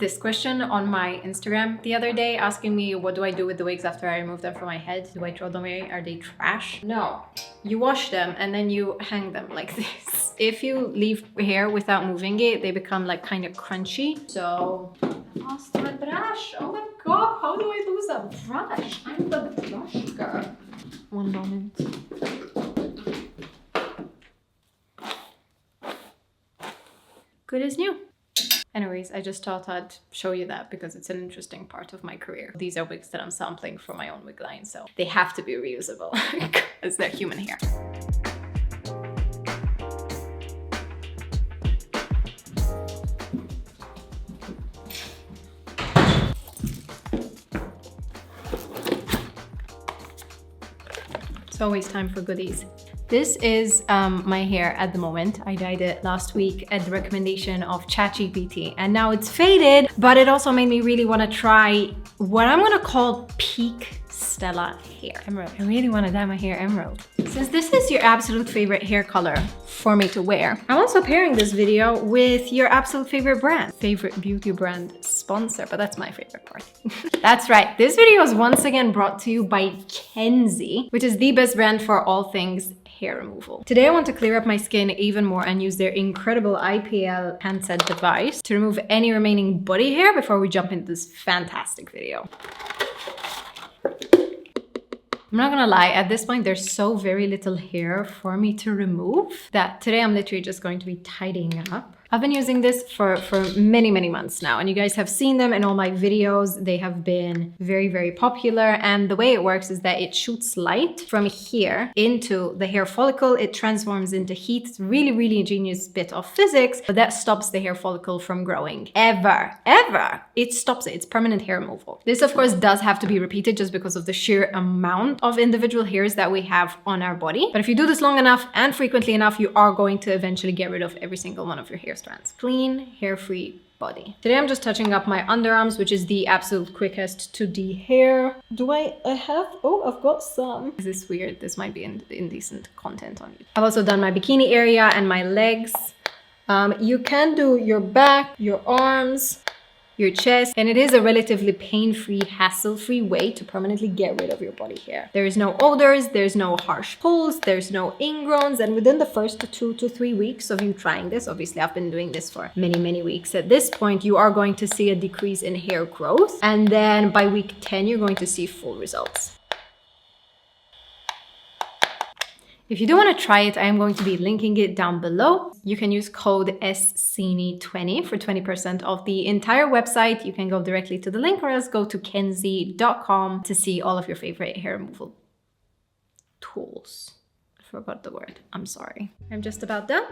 this question on my Instagram the other day, asking me what do I do with the wigs after I remove them from my head? Do I throw them away? Are they trash? No. You wash them and then you hang them like this. If you leave hair without moving it, they become like kind of crunchy. So, I lost my brush. Oh my god, how do I lose a brush? I'm the brush girl. One moment. Good as new. Anyways, I just thought I'd show you that because it's an interesting part of my career. These are wigs that I'm sampling from my own wig line, so they have to be reusable because they're human hair. It's always time for goodies. This is my hair at the moment. I dyed it last week at the recommendation of ChatGPT, and now it's faded, but it also made me really want to try what I'm gonna call peak Stella hair. Emerald. I really want to dye my hair emerald. Since this is your absolute favorite hair color for me to wear, I'm also pairing this video with your absolute favorite brand. Favorite beauty brand sponsor, but that's my favorite part. That's right. This video is once again brought to you by Cini, which is the best brand for all things hair removal. Today I want to clear up my skin even more and use their incredible IPL handset device to remove any remaining body hair before we jump into this fantastic video. I'm not gonna lie, at this point there's so very little hair for me to remove that today I'm literally just going to be tidying up. I've been using this for many months now, and you guys have seen them in all my videos. They have been very popular, and the way it works is that it shoots light from here into the hair follicle. It transforms into heat. It's really ingenious bit of physics, but that stops the hair follicle from growing ever. It stops it. It's permanent hair removal. This of course does have to be repeated just because of the sheer amount of individual hairs that we have on our body. But if you do this long enough and frequently enough, you are going to eventually get rid of every single one of your hair strands. Clean, hair-free body. Today I'm just touching up my underarms, which is the absolute quickest to de-hair. Do I have? Oh, I've got some. Is this weird? This might be indecent content on YouTube. I've also done my bikini area and my legs. You can do your back, your arms, your chest, and it is a relatively pain-free, hassle-free way to permanently get rid of your body hair. There is no odors, there's no harsh pulls, there's no ingrowns, and within the first 2 to 3 weeks of you trying this, obviously I've been doing this for many weeks, at this point you are going to see a decrease in hair growth, and then by week 10 you're going to see full results. If you do want to try it, I am going to be linking it down below. You can use code SCINI20 for 20% off the entire website. You can go directly to the link or else go to kenzie.com to see all of your favorite hair removal tools. I forgot the word. I'm sorry. I'm just about done.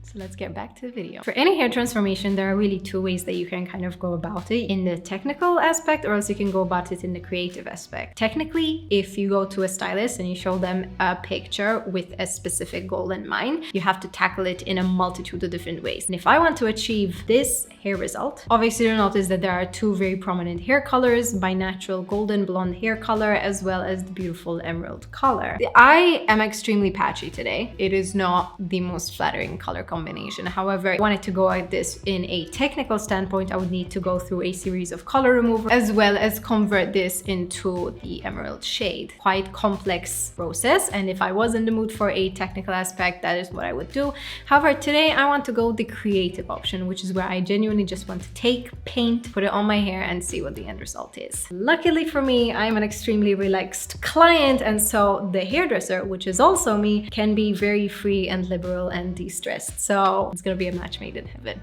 So let's get back to the video. For any hair transformation, there are really two ways that you can kind of go about it: in the technical aspect, or else you can go about it in the creative aspect. Technically, if you go to a stylist and you show them a picture with a specific goal in mind, you have to tackle it in a multitude of different ways. And if I want to achieve this hair result, obviously you'll notice that there are two very prominent hair colors: my natural golden blonde hair color, as well as the beautiful emerald color. I am extremely patchy today. It is not the most flattering color combination. However, if I wanted to go at this in a technical standpoint, I would need to go through a series of color removal as well as convert this into the emerald shade. Quite complex process, and if I was in the mood for a technical aspect, that is what I would do. However, today I want to go the creative option, which is where I genuinely just want to take paint, put it on my hair, and see what the end result is. Luckily for me, I'm an extremely relaxed client, and so the hairdresser, which is also me, can be very free and liberal and de-stressed. So it's gonna be a match made in heaven.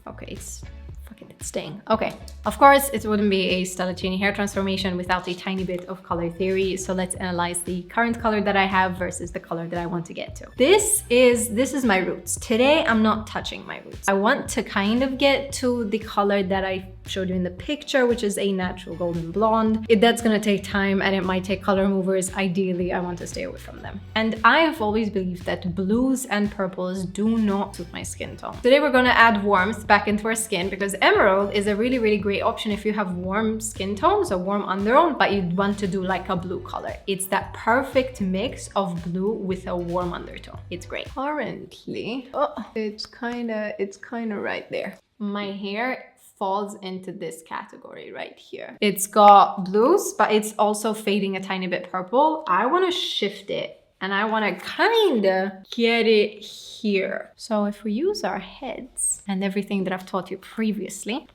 Okay, it's staying. Okay, of course it wouldn't be a Stella Cini hair transformation without a tiny bit of color theory. So let's analyze the current color that I have versus the color that I want to get to. This is my roots. Today I'm not touching my roots. I want to kind of get to the color that I showed you in the picture, which is a natural golden blonde. That's gonna take time and it might take color removers. Ideally, I want to stay away from them. And I've always believed that blues and purples do not suit my skin tone. Today we're gonna add warmth back into our skin because emerald is a really great option if you have warm skin tones or warm undertone, but you want to do like a blue color. It's that perfect mix of blue with a warm undertone. It's great. Currently, it's kind of right there. My hair falls into this category right here. It's got blues, but it's also fading a tiny bit purple. I want to shift it and I want to kind of get it here. So if we use our heads and everything that I've taught you previously,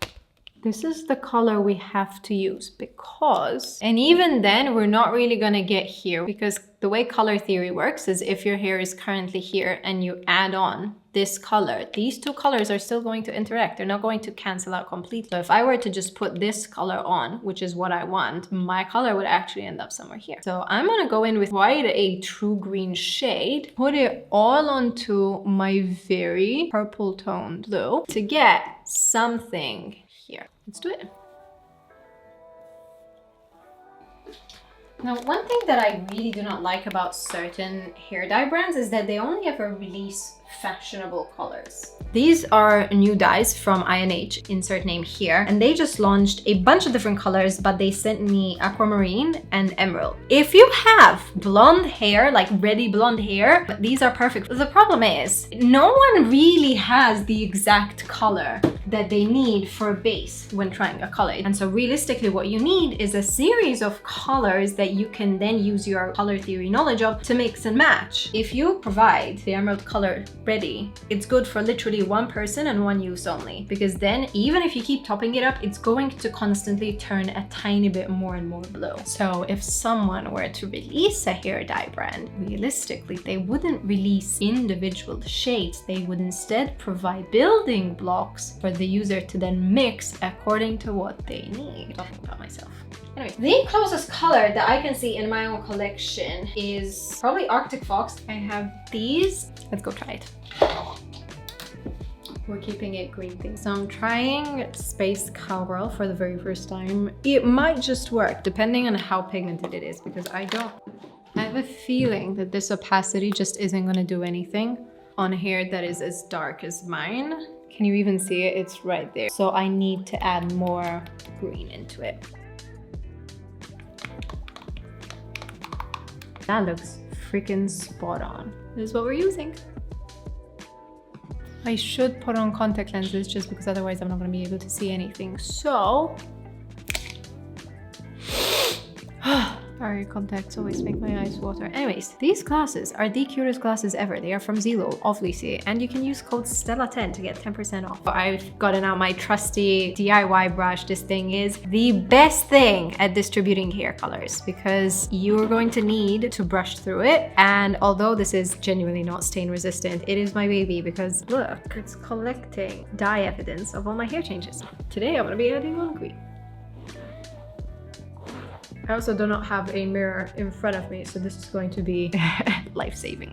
this is the color we have to use because, and even then we're not really gonna get here because the way color theory works is if your hair is currently here and you add on this color, these two colors are still going to interact. They're not going to cancel out completely. So if I were to just put this color on, which is what I want, my color would actually end up somewhere here. So I'm gonna go in with quite a true green shade, put it all onto my very purple toned blue to get something here. Let's do it. Now, one thing that I really do not like about certain hair dye brands is that they only ever release fashionable colors. These are new dyes from INH, insert name here, and they just launched a bunch of different colors, but they sent me aquamarine and emerald. If you have blonde hair, like ready blonde hair, these are perfect. The problem is, no one really has the exact color that they need for a base when trying a color. And so realistically, what you need is a series of colors that you can then use your color theory knowledge of to mix and match. If you provide the emerald color ready, it's good for literally one person and one use only, because then even if you keep topping it up, it's going to constantly turn a tiny bit more and more blue. So if someone were to release a hair dye brand, realistically, they wouldn't release individual shades. They would instead provide building blocks for the user to then mix according to what they need. I'm talking about myself. Anyway, the closest color that I can see in my own collection is probably Arctic Fox. I have these. Let's go try it. We're keeping it green thing. So I'm trying Space Cowgirl for the very first time. It might just work depending on how pigmented it is, because I have a feeling that this opacity just isn't gonna do anything on hair that is as dark as mine. Can you even see it? It's right there. So I need to add more green into it. That looks freaking spot on. This is what we're using. I should put on contact lenses just because otherwise I'm not going to be able to see anything. So, our contacts always make my eyes water. Anyways, these glasses are the cutest glasses ever. They are from Zelo, obviously, and you can use code Stella10 to get 10% off. I've gotten out my trusty DIY brush. This thing is the best thing at distributing hair colors because you're going to need to brush through it. And although this is genuinely not stain resistant, it is my baby because look, it's collecting dye evidence of all my hair changes. Today I'm gonna be adding on green. I also do not have a mirror in front of me, so this is going to be life-saving.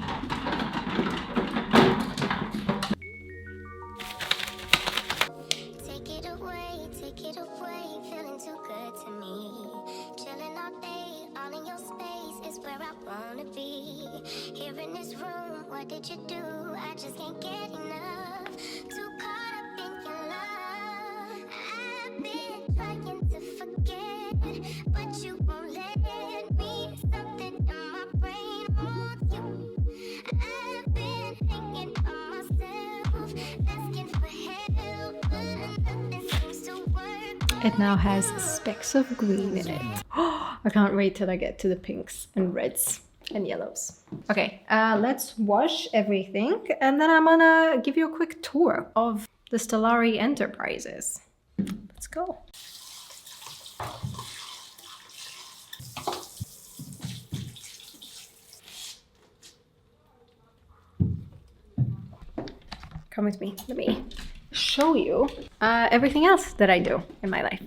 Take it away, feeling too good to me. Chilling all day, all in your space is where I wanna be. Here in this room, what did you do? I just can't get enough. Too caught up in your love. I've been trying to forget, but you won't let me. Something in my brain wants you. I've been hanging on myself, asking for help, but nothing seems to work. It now has specks of green in it. I can't wait till I get to the pinks and reds and yellows. Okay, let's wash everything and then I'm gonna give you a quick tour of the Stellari Enterprises. Let's go. Come with me. Let me show you everything else that I do in my life.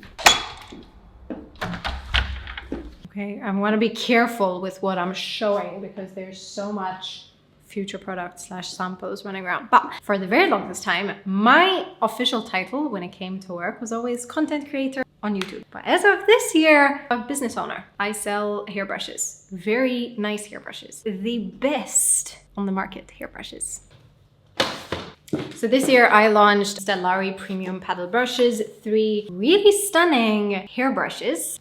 Okay, I want to be careful with what I'm showing because there's so much future product / samples running around. But for the very longest time, my official title when it came to work was always content creator on YouTube. But as of this year, I'm a business owner. I sell hairbrushes, very nice hairbrushes, the best on the market hairbrushes. So this year I launched Stellari Premium Paddle Brushes, 3 really stunning hairbrushes.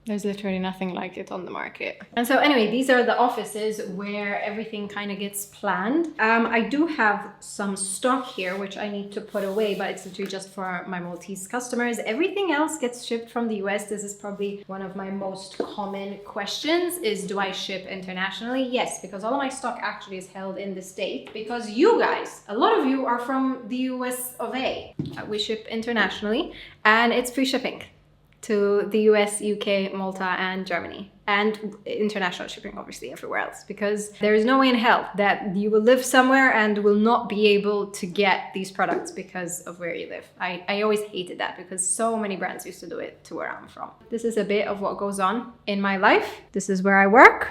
There's literally nothing like it on the market. And so anyway, these are the offices where everything kind of gets planned. I do have some stock here, which I need to put away, but it's literally just for my Maltese customers. Everything else gets shipped from the US. This is probably one of my most common questions is, do I ship internationally? Yes, because all of my stock actually is held in the States because you guys, a lot of you are from the US of A. We ship internationally and it's free shipping to the US, UK, Malta, and Germany. And international shipping, obviously, everywhere else. Because there is no way in hell that you will live somewhere and will not be able to get these products because of where you live. I always hated that because so many brands used to do it to where I'm from. This is a bit of what goes on in my life. This is where I work.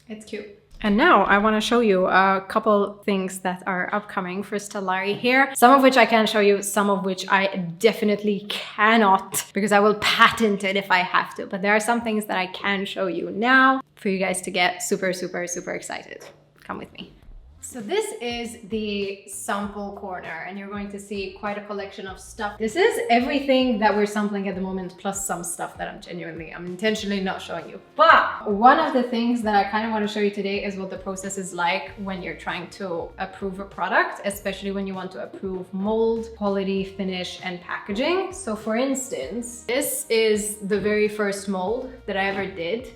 It's cute. And now I want to show you a couple things that are upcoming for Stellari here. Some of which I can show you, some of which I definitely cannot because I will patent it if I have to. But there are some things that I can show you now for you guys to get super, super, super excited. Come with me. So this is the sample corner and you're going to see quite a collection of stuff. This is everything that we're sampling at the moment plus some stuff that I'm intentionally not showing you. But one of the things that I kind of want to show you today is what the process is like when you're trying to approve a product, especially when you want to approve mold, quality, finish, and packaging. So for instance, this is the very first mold that I ever did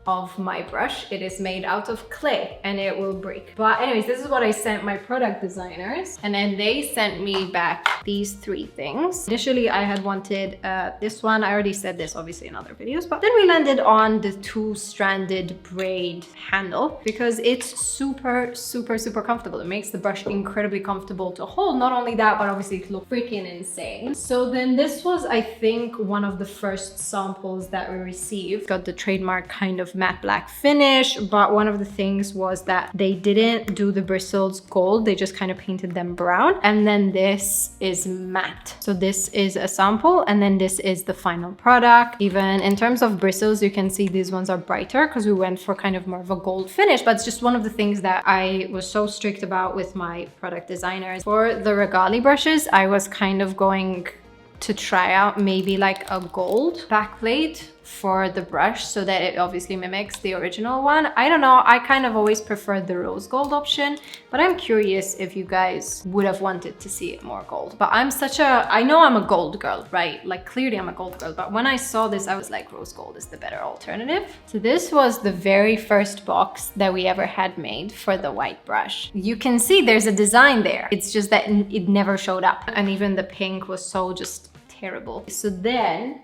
of my brush. It is made out of clay and it will break. But anyways, this is what I sent my product designers and then they sent me back these three things. Initially, I had wanted this one. I already said this obviously in other videos, but then we landed on the two-stranded braid handle because it's super, super, super comfortable. It makes the brush incredibly comfortable to hold. Not only that, but obviously it looks freaking insane. So then this was, I think, one of the first samples that we received. Got the trademark kind of matte black finish, but one of the things was that they didn't do the bristles gold, they just kind of painted them brown. And then this is matte. So this is a sample and then this is the final product. Even in terms of bristles, you can see these ones are brighter because we went for kind of more of a gold finish, but it's just one of the things that I was so strict about with my product designers. For the Regali brushes, I was kind of going to try out maybe like a gold backplate for the brush so that it obviously mimics the original one. I don't know, I kind of always preferred the rose gold option, but I'm curious if you guys would have wanted to see it more gold. But I know I'm a gold girl, right? Like clearly I'm a gold girl, but when I saw this, I was like, rose gold is the better alternative. So this was the very first box that we ever had made for the white brush. You can see there's a design there. It's just that it never showed up. And even the pink was so just terrible. So then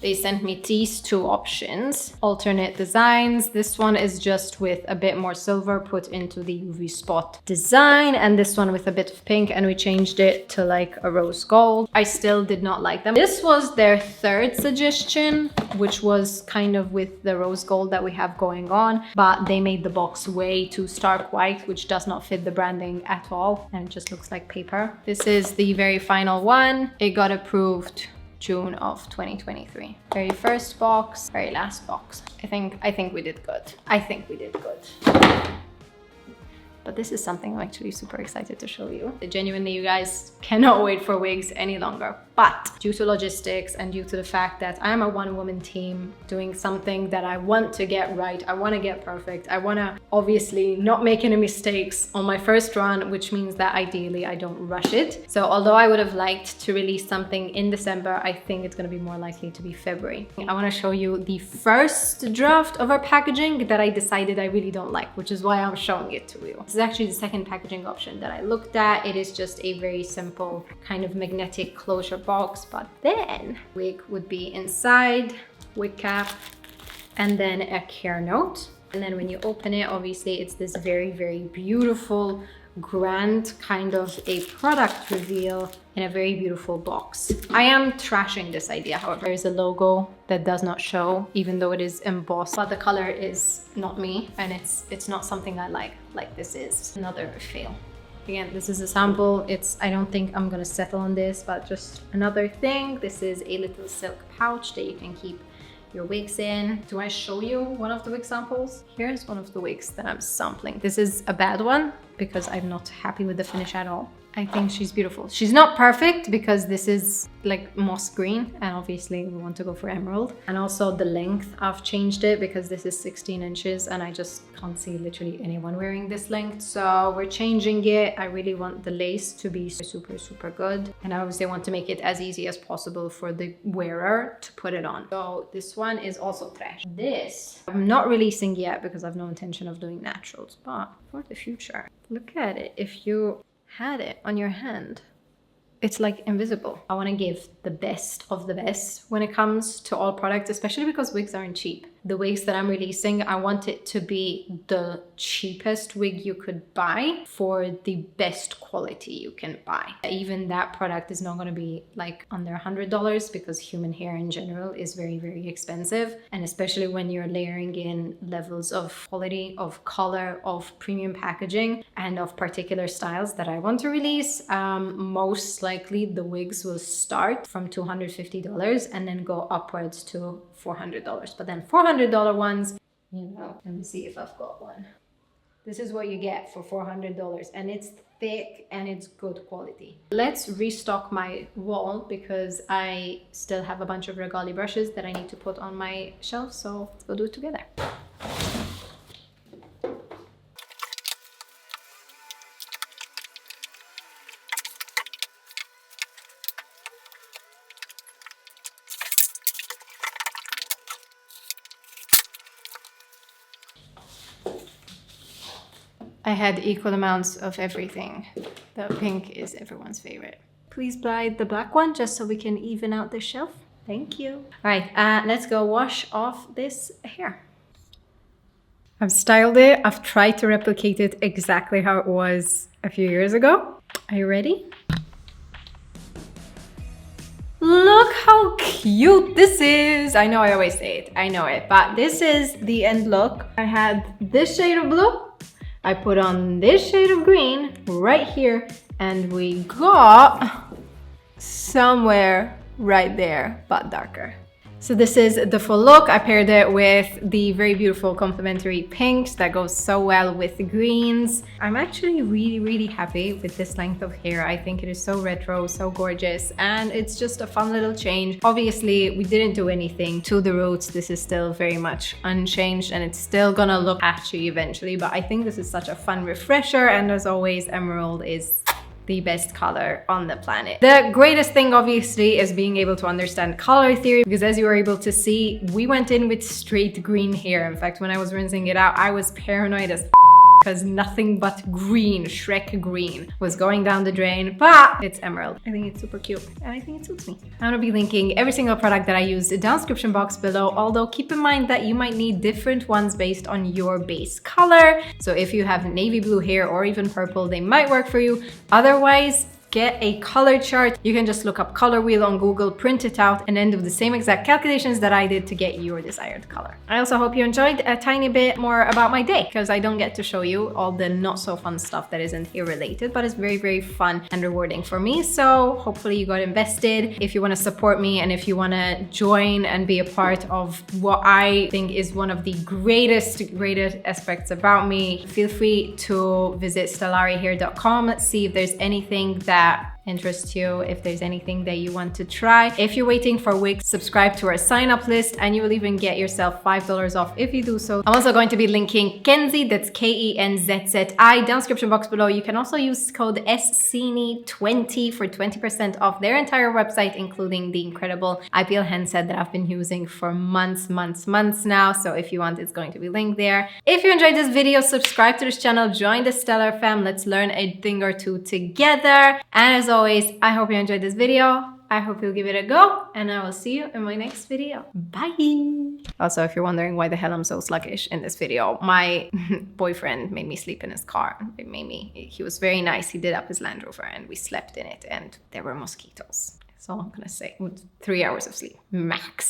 they sent me these two options, alternate designs. This one is just with a bit more silver put into the UV spot design, and this one with a bit of pink, and we changed it to like a rose gold. I still did not like them. This was their third suggestion, which was kind of with the rose gold that we have going on, but they made the box way too stark white, which does not fit the branding at all, and it just looks like paper. This is the very final one. It got approved June of 2023. Very first box, very last box. I think we did good. I think we did good. But this is something I'm actually super excited to show you. Genuinely, you guys cannot wait for wigs any longer. But due to logistics and due to the fact that I'm a one-woman team doing something that I want to get right, I want to get perfect, I want to obviously not make any mistakes on my first run, which means that ideally I don't rush it. So although I would have liked to release something in December, I think it's going to be more likely to be February. I want to show you the first draft of our packaging that I decided I really don't like, which is why I'm showing it to you. This is actually the second packaging option that I looked at. It is just a very simple kind of magnetic closure box, but then wig would be inside, wig cap, and then a care note. And then when you open it, obviously it's this very, very beautiful, grand kind of a product reveal in a very beautiful box. I am trashing this idea, however. There's a logo that does not show, even though it is embossed, but the color is not me, and it's not something I like this is. Another fail. Again, this is a sample. I don't think I'm gonna settle on this, but just another thing. This is a little silk pouch that you can keep your wigs in. Do I show you one of the wig samples? Here's one of the wigs that I'm sampling. This is a bad one because I'm not happy with the finish at all. I think she's beautiful. She's not perfect because this is like moss green and obviously we want to go for emerald. And also the length, I've changed it because this is 16 inches and I just can't see literally anyone wearing this length. So we're changing it. I really want the lace to be super, super good. And I obviously want to make it as easy as possible for the wearer to put it on. So this one is also trash. This, I'm not releasing yet because I have no intention of doing naturals, but for the future, look at it. If you had it on your hand, it's like invisible. I want to give the best of the best when it comes to all products, especially because wigs aren't cheap. The wigs that I'm releasing, I want it to be the cheapest wig you could buy for the best quality you can buy. Even that product is not going to be like under $100 because human hair in general is very, very expensive. And especially when you're layering in levels of quality, of color, of premium packaging, and of particular styles that I want to release, most likely the wigs will start from $250 and then go upwards to $400. But then $400 ones, you know, let me see if I've got one. This is what you get for $400 and it's thick and it's good quality. Let's restock my wall because I still have a bunch of regali brushes that I need to put on my shelf. So let's go do it together. I had equal amounts of everything. The pink is everyone's favorite. Please buy the black one just so we can even out the shelf. Thank you. All right, let's go wash off this hair. I've styled it. I've tried to replicate it exactly how it was a few years ago. Are you ready? Look how cute this is. I know I always say it. I know it. But this is the end look. I had this shade of blue. I put on this shade of green right here and we got somewhere right there, but darker. So this is the full look. I paired it with the very beautiful complementary pinks that goes so well with the greens. I'm actually really, really happy with this length of hair. I think it is so retro, so gorgeous, and it's just a fun little change. Obviously, we didn't do anything to the roots. This is still very much unchanged and it's still gonna look patchy eventually, but I think this is such a fun refresher, and as always, emerald is the best color on the planet. The greatest thing obviously is being able to understand color theory, because as you were able to see, we went in with straight green hair. In fact, when I was rinsing it out, I was paranoid as because nothing but green, Shrek green, was going down the drain, but it's emerald. I think it's super cute and I think it suits me. I'm gonna be linking every single product that I use in the description box below, although keep in mind that you might need different ones based on your base color. So if you have navy blue hair or even purple, they might work for you. Otherwise, get a color chart. You can just look up color wheel on Google, print it out, and then do the same exact calculations that I did to get your desired color. I also hope you enjoyed a tiny bit more about my day, because I don't get to show you all the not so fun stuff that isn't hair related, but it's very, very fun and rewarding for me. So hopefully you got invested. If you want to support me and if you want to join and be a part of what I think is one of the greatest aspects about me, feel free to visit stellarihair.com, see if there's anything that interests you, if there's anything that you want to try. If you're waiting for wigs, subscribe to our sign-up list and you will even get yourself $5 off if you do so. I'm also going to be linking Kenzi, that's Kenzzi, down in the description box below. You can also use code SCINI20 for 20% off their entire website, including the incredible IPL handset that I've been using for months now. So if you want, it's going to be linked there. If you enjoyed this video, subscribe to this channel, join the Stellar fam. Let's learn a thing or two together. And as always, I hope you enjoyed this video. I hope you'll give it a go, and I will see you in my next video. Bye! Also, if you're wondering why the hell I'm so sluggish in this video, my boyfriend made me sleep in his car. He was very nice. He did up his Land Rover and we slept in it and there were mosquitoes. That's all I'm gonna say. 3 hours of sleep, max.